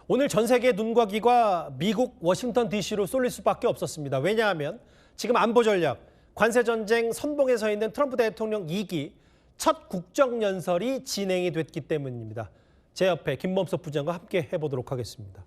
오늘 전 세계 눈과 귀가 미국 워싱턴 DC로 쏠릴 수밖에 없었습니다. 왜냐하면 지금 안보 전략, 관세 전쟁 선봉에 서 있는 트럼프 대통령 2기 첫 국정연설이 진행이 됐기 때문입니다. 제 옆에 김범석 부장과 함께 해보도록 하겠습니다.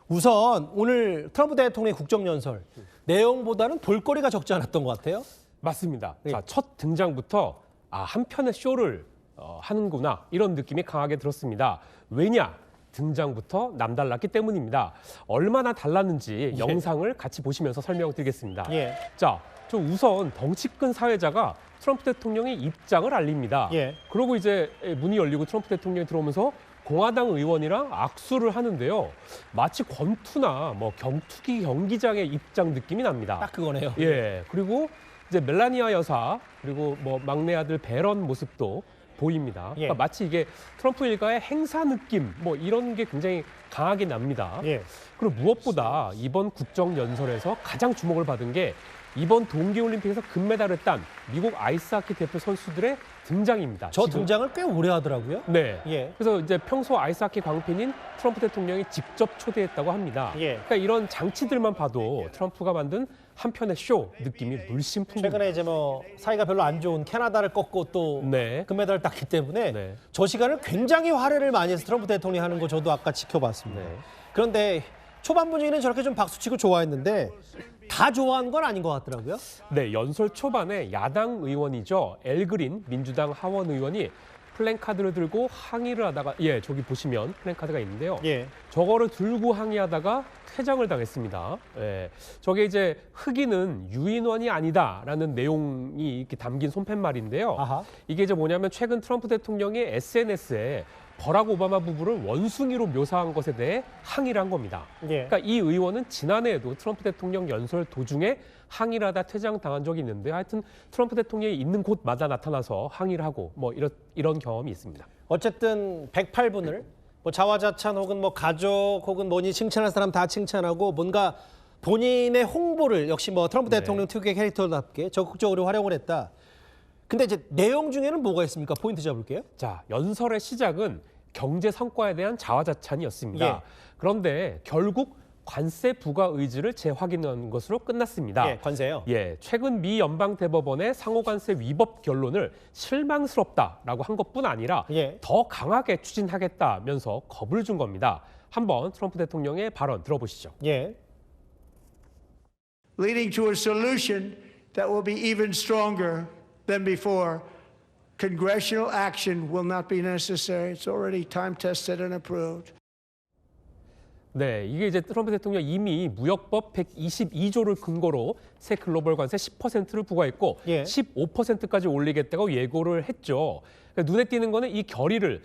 우선 오늘 트럼프 대통령의 국정연설 내용보다는 볼거리가 적지 않았던 것 같아요. 맞습니다. 네. 자, 첫 등장부터 한 편의 쇼를 하는구나 이런 느낌이 강하게 들었습니다. 왜냐? 등장부터 남달랐기 때문입니다. 얼마나 달랐는지 영상을 같이 보시면서 설명드리겠습니다. 예. 자, 좀 우선 덩치 큰 사회자가 트럼프 대통령의 입장을 알립니다. 예. 그리고 이제 문이 열리고 트럼프 대통령이 들어오면서 공화당 의원이랑 악수를 하는데요. 마치 권투나 격투기 경기장의 입장 느낌이 납니다. 딱 그거네요. 예. 그리고 이제 멜라니아 여사 그리고 막내 아들 베런 모습도 보입니다. 예. 그러니까 마치 이게 트럼프 일가의 행사 느낌 이런 게 굉장히 강하게 납니다. 예. 그리고 무엇보다 이번 국정연설에서 가장 주목을 받은 게 이번 동계올림픽에서 금메달을 딴 미국 아이스하키 대표 선수들의 등장입니다. 저 등장을 꽤 오래 하더라고요. 네. 예. 그래서 이제 평소 아이스하키 광팬인 트럼프 대통령이 직접 초대했다고 합니다. 예. 그러니까 이런 장치들만 봐도 트럼프가 만든 한 편의 쇼 느낌이 물씬 풍깁니다. 최근에 이제 사이가 별로 안 좋은 캐나다를 꺾고 또 네. 금메달을 땄기 때문에 네. 저 시간을 굉장히 활약을 많이 해서 트럼프 대통령이 하는 거 저도 아까 지켜봤습니다. 네. 그런데 초반 분위기는 저렇게 좀 박수치고 좋아했는데 다 좋아하는 건 아닌 것 같더라고요. 네, 연설 초반에 야당 의원이죠. 엘 그린 민주당 하원 의원이 플랜카드를 들고 항의를 하다가 저기 보시면 플랜카드가 있는데요. 예. 저거를 들고 항의하다가 퇴장을 당했습니다. 예. 저게 이제 흑인은 유인원이 아니다라는 내용이 이렇게 담긴 손팻말인데요. 아하. 이게 이제 뭐냐면 최근 트럼프 대통령이 SNS에 버락 오바마 부부를 원숭이로 묘사한 것에 대해 항의를 한 겁니다. 예. 그러니까 이 의원은 지난해에도 트럼프 대통령 연설 도중에 항의를 하다 퇴장당한 적이 있는데 하여튼 트럼프 대통령이 있는 곳마다 나타나서 항의를 하고 이런 경험이 있습니다. 어쨌든 108분을 자화자찬 혹은 가족 혹은 뭐니 칭찬할 사람 다 칭찬하고 뭔가 본인의 홍보를 역시 트럼프 네. 대통령 특유의 캐릭터답게 적극적으로 활용을 했다. 근데 이제 내용 중에는 뭐가 있습니까? 포인트 잡을게요. 자, 연설의 시작은 경제 성과에 대한 자화자찬이었습니다. 예. 그런데 결국 관세 부과 의지를 재확인한 것으로 끝났습니다. 예, 관세요. 최근 미 연방 대법원의 상호관세 위법 결론을 실망스럽다라고 한 것뿐 아니라 예. 더 강하게 추진하겠다면서 겁을 준 겁니다. 한번 트럼프 대통령의 발언 들어보시죠. 예. Leading to a solution that will be even stronger than before. Congressional action will not be necessary. It's already time-tested and approved. 네, 이게 이제 트럼프 대통령 이미 무역법 122조를 근거로 새 글로벌 관세 10%를 부과했고 예. 15%까지 올리겠다고 예고를 했죠. 그러니까 눈에 띄는 거는 이 결의를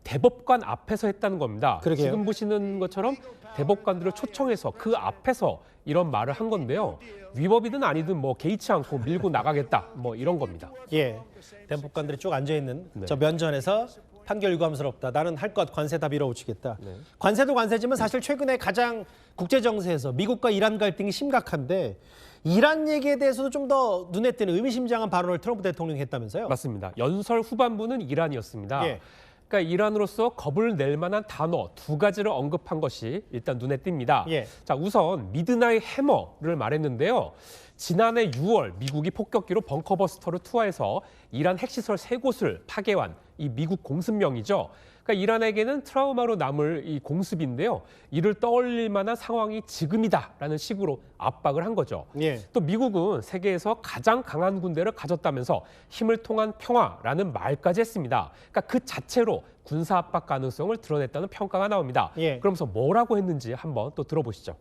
대법관 앞에서 했다는 겁니다. 그러게요. 지금 보시는 것처럼 대법관들을 초청해서 그 앞에서 이런 말을 한 건데요. 위법이든 아니든 개의치 않고 밀고 나가겠다 이런 겁니다. 예. 대법관들이 쭉 앉아있는 네. 저 면전에서 판결 유감스럽다. 나는 할 것 관세 다 밀어붙이겠다. 네. 관세도 관세지만 사실 최근에 가장 국제 정세에서 미국과 이란 갈등이 심각한데 이란 얘기에 대해서도 좀 더 눈에 띄는 의미심장한 발언을 트럼프 대통령이 했다면서요? 맞습니다. 연설 후반부는 이란이었습니다. 예. 그러니까 이란으로서 겁을 낼 만한 단어 두 가지를 언급한 것이 일단 눈에 띕니다. 예. 자, 우선 미드나잇 해머를 말했는데요. 지난해 6월 미국이 폭격기로 벙커버스터를 투하해서 이란 핵시설 3곳을 파괴한 이 미국 공습명이죠. 그러니까 이란에게는 트라우마로 남을 이 공습인데요. 이를 떠올릴 만한 상황이 지금이다라는 식으로 압박을 한 거죠. 예. 또 미국은 세계에서 가장 강한 군대를 가졌다면서 힘을 통한 평화라는 말까지 했습니다. 그러니까 그 자체로 군사 압박 가능성을 드러냈다는 평가가 나옵니다. 예. 그러면서 뭐라고 했는지 한번 또 들어보시죠.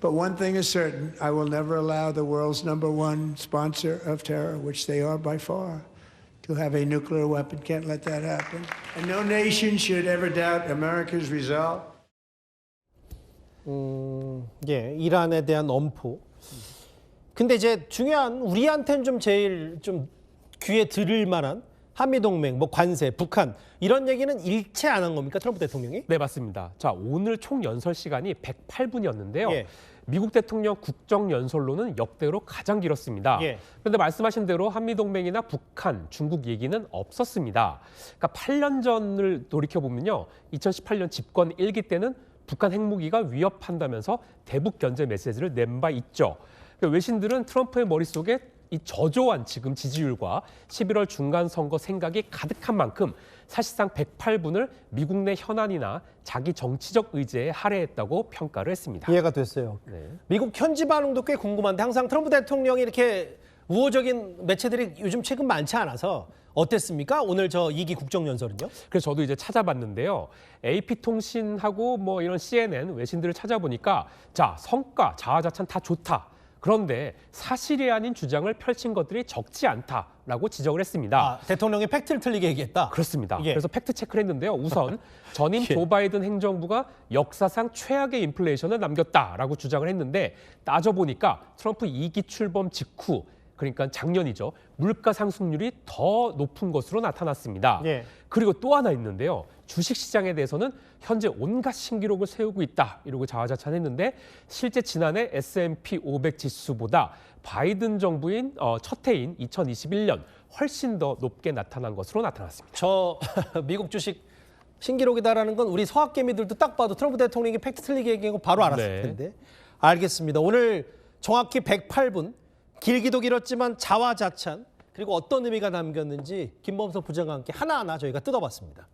But one thing is certain, I will never allow the world's #1 sponsor of terror, which they are by far, to have a nuclear weapon. Can't let that happen. And no nation should ever doubt America's resolve. 예, 이란에 대한 엄포. 근데 이제 중요한 우리한테는 좀 제일 좀 귀에 들을 만한 한미동맹, 뭐 관세, 북한 이런 얘기는 일체 안 한 겁니까? 트럼프 대통령이? 네, 맞습니다. 자, 오늘 총 연설 시간이 108분이었는데요. 예. 미국 대통령 국정연설로는 역대로 가장 길었습니다. 예. 그런데 말씀하신 대로 한미동맹이나 북한, 중국 얘기는 없었습니다. 그러니까 8년 전을 돌이켜보면요. 2018년 집권 1기 때는 북한 핵무기가 위협한다면서 대북 견제 메시지를 낸 바 있죠. 그러니까 외신들은 트럼프의 머릿속에 이 저조한 지금 지지율과 11월 중간 선거 생각이 가득한 만큼 사실상 108분을 미국 내 현안이나 자기 정치적 의제에 할애했다고 평가를 했습니다. 이해가 됐어요. 네. 미국 현지 반응도 꽤 궁금한데 항상 트럼프 대통령이 이렇게 우호적인 매체들이 요즘 최근 많지 않아서 어땠습니까? 오늘 저 2기 국정연설은요? 그래서 저도 이제 찾아봤는데요. AP통신하고 뭐 이런 CNN 외신들을 찾아보니까 자, 성과, 자화자찬 다 좋다. 그런데 사실이 아닌 주장을 펼친 것들이 적지 않다라고 지적을 했습니다. 아, 대통령이 팩트를 틀리게 얘기했다? 그렇습니다. 예. 그래서 팩트 체크를 했는데요. 우선 전임 예. 조 바이든 행정부가 역사상 최악의 인플레이션을 남겼다라고 주장을 했는데 따져보니까 트럼프 2기 출범 직후 그러니까 작년이죠. 물가 상승률이 더 높은 것으로 나타났습니다. 예. 그리고 또 하나 있는데요. 주식시장에 대해서는 현재 온갖 신기록을 세우고 있다. 이러고 자화자찬했는데 실제 지난해 S&P 500 지수보다 바이든 정부인 첫 해인 2021년 훨씬 더 높게 나타난 것으로 나타났습니다. 저 미국 주식 신기록이다라는 건 우리 서학개미들도 딱 봐도 트럼프 대통령이 팩트 틀리게 얘기한 거 바로 알았을 네. 텐데. 알겠습니다. 오늘 정확히 108분, 길기도 길었지만 자화자찬, 그리고 어떤 의미가 남겼는지 김범석 부장과 함께 하나하나 저희가 뜯어봤습니다.